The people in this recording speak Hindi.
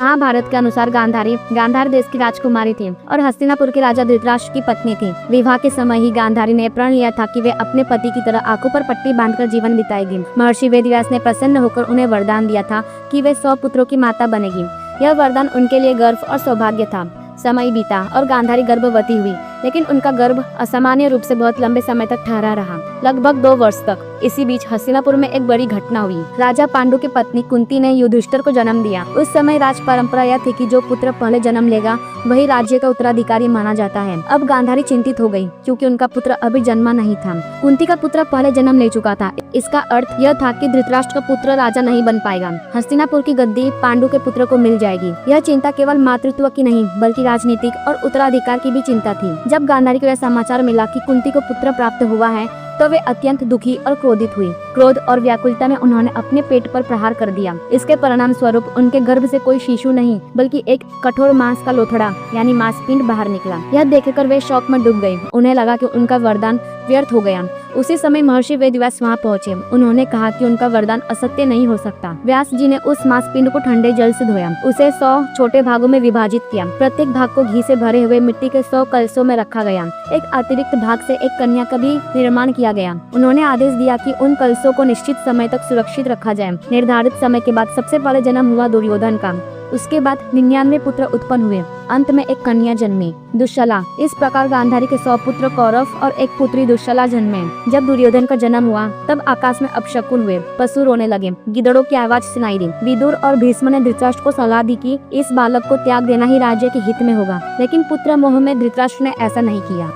महाभारत के अनुसार गांधार देश की राजकुमारी थी और हस्तिनापुर के राजा धृतराष्ट्र की पत्नी थी। विवाह के समय ही गांधारी ने प्रण लिया था कि वे अपने पति की तरह आंखों पर पट्टी बांधकर जीवन बिताएगी। महर्षि वेदव्यास ने प्रसन्न होकर उन्हें वरदान दिया था कि वे 100 पुत्रों की माता बनेगी। यह वरदान उनके लिए गर्व और सौभाग्य था। समय बीता और गांधारी गर्भवती हुई, लेकिन उनका गर्भ असामान्य रूप से बहुत लंबे समय तक ठहरा रहा, लगभग 2 वर्ष तक। इसी बीच हस्तिनापुर में एक बड़ी घटना हुई। राजा पांडु की पत्नी कुंती ने युधिष्ठिर को जन्म दिया। उस समय राज परंपरा यह थी कि जो पुत्र पहले जन्म लेगा वही राज्य का उत्तराधिकारी माना जाता है। अब गांधारी चिंतित हो गई क्योंकि उनका पुत्र अभी जन्मा नहीं था। कुंती का पुत्र पहले जन्म ले चुका था। इसका अर्थ यह था कि धृतराष्ट्र का पुत्र राजा नहीं बन पाएगा। हस्तिनापुर की गद्दी पांडु के पुत्र को मिल जाएगी। यह चिंता केवल मातृत्व की नहीं बल्कि राजनीतिक और उत्तराधिकार की भी चिंता थी। जब गांधारी को यह समाचार मिला कि कुंती को पुत्र प्राप्त हुआ है तो वे अत्यंत दुखी और क्रोधित हुई। क्रोध और व्याकुलता में उन्होंने अपने पेट पर प्रहार कर दिया। इसके परिणाम स्वरूप उनके गर्भ से कोई शिशु नहीं बल्कि एक कठोर मांस का लोथड़ा यानी मांसपिंड बाहर निकला। यह देखकर वे शौक में डूब गए। उन्हें लगा कि उनका वरदान व्यर्थ हो गया। उसी समय महर्षि वेदव्यास वहाँ पहुँचे। उन्होंने कहा कि उनका वरदान असत्य नहीं हो सकता। व्यास जी ने उस मांसपिंड को ठंडे जल से धोया, उसे 100 छोटे भागों में विभाजित किया। प्रत्येक भाग को घी से भरे हुए मिट्टी के 100 कलशों में रखा गया। एक अतिरिक्त भाग से एक कन्या का भी निर्माण किया गया। उन्होंने आदेश दिया कि उन कलशों को निश्चित समय तक सुरक्षित रखा जाए। निर्धारित समय के बाद सबसे पहले जन्म हुआ दुर्योधन का। उसके बाद 99 पुत्र उत्पन्न हुए। अंत में एक कन्या जन्मी, दुश्शला। इस प्रकार गांधारी के 100 पुत्र कौरव और एक पुत्री दुश्शला जन्मे। जब दुर्योधन का जन्म हुआ तब आकाश में अपशकुन हुए, पशु रोने लगे, गिदड़ों की आवाज सुनाई दी। विदुर और भीष्म ने धृतराष्ट्र को सलाह दी कि इस बालक को त्याग देना ही राज्य के हित में होगा, लेकिन पुत्र मोह में धृतराष्ट्र ने ऐसा नहीं किया।